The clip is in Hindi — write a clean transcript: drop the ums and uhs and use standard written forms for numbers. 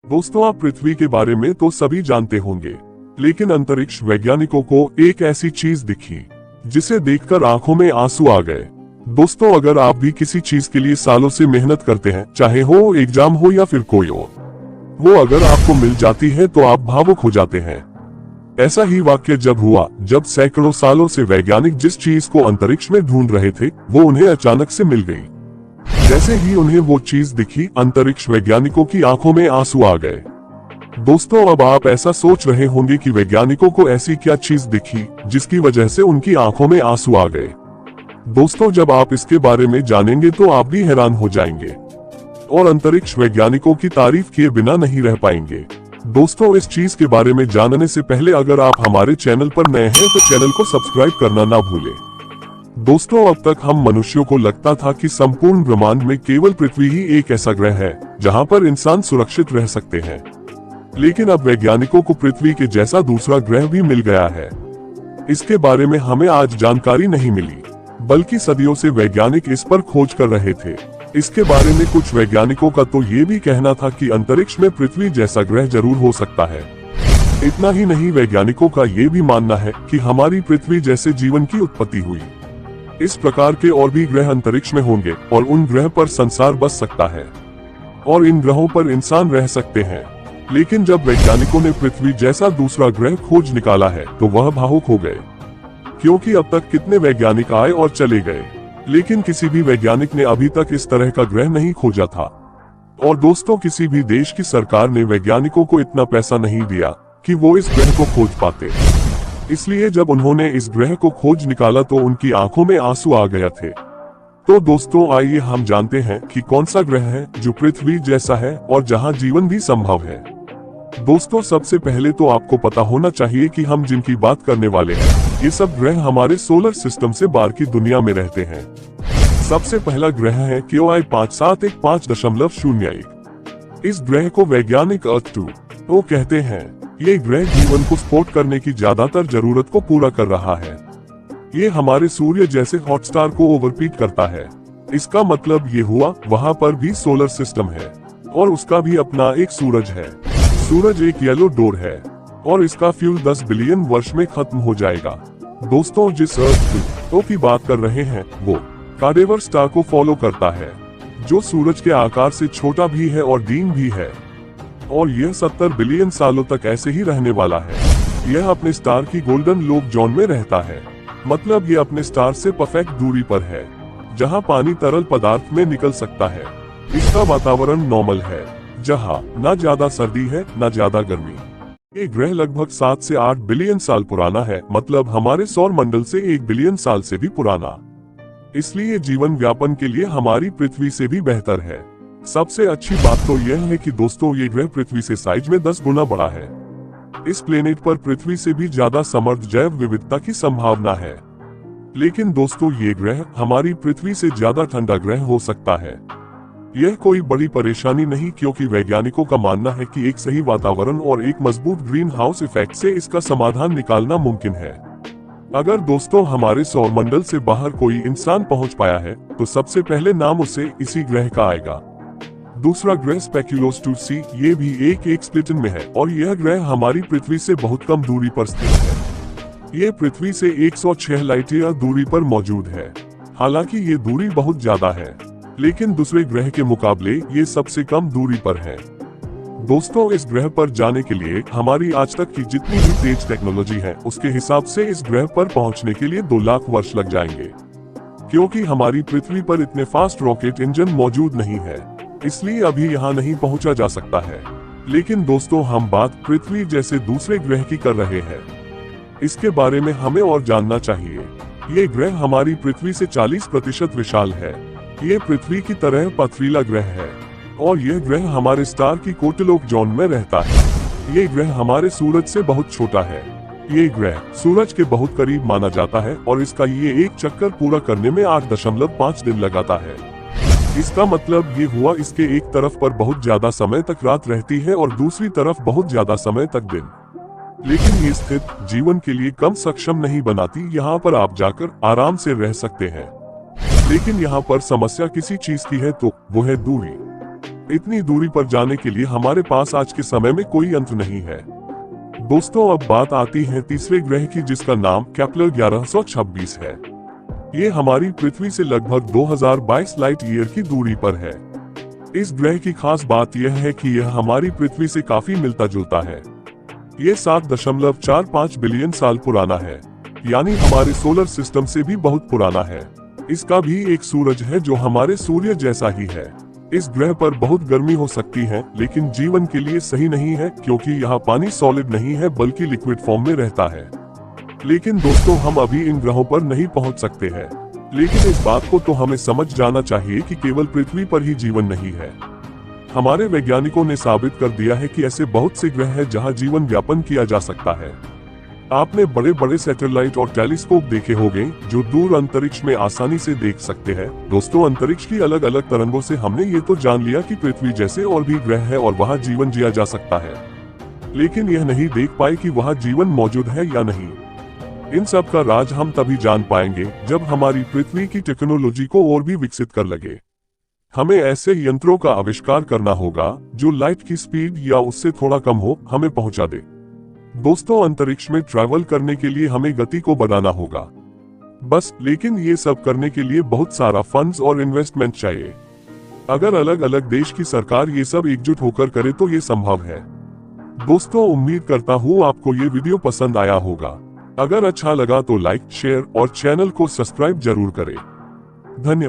दोस्तों, आप पृथ्वी के बारे में तो सभी जानते होंगे, लेकिन अंतरिक्ष वैज्ञानिकों को एक ऐसी चीज दिखी जिसे देखकर आंखों में आंसू आ गए। दोस्तों, अगर आप भी किसी चीज के लिए सालों से मेहनत करते हैं, चाहे हो एग्जाम हो या फिर कोई हो, वो अगर आपको मिल जाती है तो आप भावुक हो जाते हैं। ऐसा ही वाक्य जब हुआ जब सैकड़ों सालों से वैज्ञानिक जिस चीज को अंतरिक्ष में ढूंढ रहे थे वो उन्हें अचानक से मिल गई। जैसे ही उन्हें वो चीज दिखी, अंतरिक्ष वैज्ञानिकों की आंखों में आंसू आ गए। दोस्तों, अब आप ऐसा सोच रहे होंगे कि वैज्ञानिकों को ऐसी क्या चीज दिखी जिसकी वजह से उनकी आंखों में आंसू आ गए। दोस्तों, जब आप इसके बारे में जानेंगे तो आप भी हैरान हो जाएंगे और अंतरिक्ष वैज्ञानिकों की तारीफ किए बिना नहीं रह पाएंगे। दोस्तों, इस चीज के बारे में जानने से पहले अगर आप हमारे चैनल पर नए हैं तो चैनल को सब्सक्राइब करना ना भूलें। दोस्तों, अब तक हम मनुष्यों को लगता था कि संपूर्ण ब्रह्मांड में केवल पृथ्वी ही एक ऐसा ग्रह है जहां पर इंसान सुरक्षित रह सकते हैं, लेकिन अब वैज्ञानिकों को पृथ्वी के जैसा दूसरा ग्रह भी मिल गया है। इसके बारे में हमें आज जानकारी नहीं मिली, बल्कि सदियों से वैज्ञानिक इस पर खोज कर रहे थे। इसके बारे में कुछ वैज्ञानिकों का तो ये भी कहना था कि अंतरिक्ष में पृथ्वी जैसा ग्रह जरूर हो सकता है। इतना ही नहीं, वैज्ञानिकों का ये भी मानना है कि हमारी पृथ्वी जैसे जीवन की उत्पत्ति हुई इस प्रकार के और भी ग्रह अंतरिक्ष में होंगे और उन ग्रह पर संसार बस सकता है और इन ग्रहों पर इंसान रह सकते हैं। लेकिन जब वैज्ञानिकों ने पृथ्वी जैसा दूसरा ग्रह खोज निकाला है तो वह भावुक हो गए, क्योंकि अब तक कितने वैज्ञानिक आए और चले गए, लेकिन किसी भी वैज्ञानिक ने अभी तक इस तरह का ग्रह नहीं खोजा था। और दोस्तों, किसी भी देश की सरकार ने वैज्ञानिकों को इतना पैसा नहीं दिया कि वो इस ग्रह को खोज पाते। इसलिए जब उन्होंने इस ग्रह को खोज निकाला तो उनकी आंखों में आंसू आ गए थे। तो दोस्तों, आइए हम जानते हैं कि कौन सा ग्रह है जो पृथ्वी जैसा है और जहां जीवन भी संभव है। दोस्तों, सबसे पहले तो आपको पता होना चाहिए कि हम जिनकी बात करने वाले हैं ये सब ग्रह हमारे सोलर सिस्टम से बाहर की दुनिया में रहते हैं। सबसे पहला ग्रह है KOI 5715.01। इस ग्रह को वैज्ञानिक अर्थ 2 तो कहते हैं। ये ग्रह जीवन को सपोर्ट करने की ज्यादातर जरूरत को पूरा कर रहा है। ये हमारे सूर्य जैसे हॉटस्टार को ओवरपीट करता है। इसका मतलब ये हुआ वहाँ पर भी सोलर सिस्टम है और उसका भी अपना एक सूरज है। सूरज एक येलो डोर है और इसका फ्यूल 10 बिलियन वर्ष में खत्म हो जाएगा। दोस्तों, जिस अर्थ तो की बात कर रहे हैं वो काडेवर स्टार को फॉलो करता है, जो सूरज के आकार से छोटा भी है और डीन भी है, और यह 70 बिलियन सालों तक ऐसे ही रहने वाला है। यह अपने स्टार की गोल्डन लोब जोन में रहता है, मतलब ये अपने स्टार से परफेक्ट दूरी पर है जहां पानी तरल पदार्थ में निकल सकता है। इसका वातावरण नॉर्मल है, जहां न ज्यादा सर्दी है न ज्यादा गर्मी। ये ग्रह लगभग 7 से 8 बिलियन साल पुराना है, मतलब हमारे सौर मंडल से 1 बिलियन साल से भी पुराना। इसलिए जीवन व्यापन के लिए हमारी पृथ्वी से भी बेहतर है। सबसे अच्छी बात तो यह है कि दोस्तों, ये ग्रह पृथ्वी से साइज में 10 गुना बड़ा है। इस प्लेनेट पर पृथ्वी से भी ज्यादा समृद्ध जैव विविधता की संभावना है। लेकिन दोस्तों, ये ग्रह हमारी पृथ्वी से ज्यादा ठंडा ग्रह हो सकता है। यह कोई बड़ी परेशानी नहीं, क्योंकि वैज्ञानिकों का मानना है कि एक सही वातावरण और एक मजबूत ग्रीन हाउस इफेक्ट से इसका समाधान निकालना मुमकिन है। अगर दोस्तों हमारे सौर मंडल से बाहर कोई इंसान पहुंच पाया है तो सबसे पहले नाम उसे इसी ग्रह का आएगा। दूसरा ग्रह स्पेक्यूलोस 2c, ये भी एक एक्सप्लिटन में है और यह ग्रह हमारी पृथ्वी से बहुत कम दूरी पर स्थित है। ये पृथ्वी से 106 लाइट ईयर दूरी पर मौजूद है। हालांकि ये दूरी बहुत ज्यादा है, लेकिन दूसरे ग्रह के मुकाबले ये सबसे कम दूरी पर है। दोस्तों, इस ग्रह पर जाने के लिए हमारी आज तक की जितनी भी तेज टेक्नोलॉजी है उसके हिसाब से इस ग्रह पर पहुंचने के लिए 2 लाख वर्ष लग जाएंगे, क्योंकि हमारी पृथ्वी पर इतने फास्ट रॉकेट इंजन मौजूद नहीं है, इसलिए अभी यहाँ नहीं पहुंचा जा सकता है। लेकिन दोस्तों, हम बात पृथ्वी जैसे दूसरे ग्रह की कर रहे हैं। इसके बारे में हमें और जानना चाहिए। ये ग्रह हमारी पृथ्वी से 40% विशाल है। ये पृथ्वी की तरह पथरीला ग्रह है और यह ग्रह हमारे स्टार की कोटिलोक जोन में रहता है। ये ग्रह हमारे सूरज से बहुत छोटा है। ये ग्रह सूरज के बहुत करीब माना जाता है और इसका ये एक चक्कर पूरा करने में 8.5 दिन लगाता है। इसका मतलब ये हुआ इसके एक तरफ पर बहुत ज्यादा समय तक रात रहती है और दूसरी तरफ बहुत ज्यादा समय तक दिन। लेकिन ये स्थित जीवन के लिए कम सक्षम नहीं बनाती। यहाँ पर आप जाकर आराम से रह सकते हैं, लेकिन यहाँ पर समस्या किसी चीज की है तो वो है दूरी। इतनी दूरी पर जाने के लिए हमारे पास आज के समय में कोई यंत्र नहीं है। दोस्तों, अब बात आती है तीसरे ग्रह की, जिसका नाम केपलर 1126 है। ये हमारी पृथ्वी से लगभग 2022 लाइट ईयर की दूरी पर है। इस ग्रह की खास बात यह है कि यह हमारी पृथ्वी से काफी मिलता जुलता है। ये 7.45 बिलियन साल पुराना है, यानी हमारे सोलर सिस्टम से भी बहुत पुराना है। इसका भी एक सूरज है जो हमारे सूर्य जैसा ही है। इस ग्रह पर बहुत गर्मी हो सकती है, लेकिन जीवन के लिए सही नहीं है, क्योंकि यहाँ पानी सॉलिड नहीं है बल्कि लिक्विड फॉर्म में रहता है। लेकिन दोस्तों, हम अभी इन ग्रहों पर नहीं पहुँच सकते हैं। लेकिन इस बात को तो हमें समझ जाना चाहिए कि केवल पृथ्वी पर ही जीवन नहीं है। हमारे वैज्ञानिकों ने साबित कर दिया है कि ऐसे बहुत से ग्रह हैं जहां जीवन व्यापन किया जा सकता है। आपने बड़े बड़े सैटेलाइट और टेलीस्कोप देखे होंगे जो दूर अंतरिक्ष में आसानी से देख सकते हैं। दोस्तों, अंतरिक्ष की अलग अलग तरंगों से हमने ये तो जान लिया कि पृथ्वी जैसे और भी ग्रह है और वहाँ जीवन जिया जा सकता है, लेकिन यह नहीं देख पाए कि वहाँ जीवन मौजूद है या नहीं। इन सब का राज हम तभी जान पाएंगे जब हमारी पृथ्वी की टेक्नोलॉजी को और भी विकसित कर लगे। हमें ऐसे यंत्रों का आविष्कार करना होगा जो लाइट की स्पीड या उससे थोड़ा कम हो हमें पहुंचा दे। दोस्तों, अंतरिक्ष में ट्रैवल करने के लिए हमें गति को बढ़ाना होगा बस, लेकिन ये सब करने के लिए बहुत सारा फंड्स और इन्वेस्टमेंट चाहिए। अगर अलग अलग देश की सरकार ये सब एकजुट होकर करे तो ये संभव है। दोस्तों, उम्मीद करता हूँ आपको ये वीडियो पसंद आया होगा। अगर अच्छा लगा तो लाइक, शेयर और चैनल को सब्सक्राइब जरूर करें। धन्यवाद।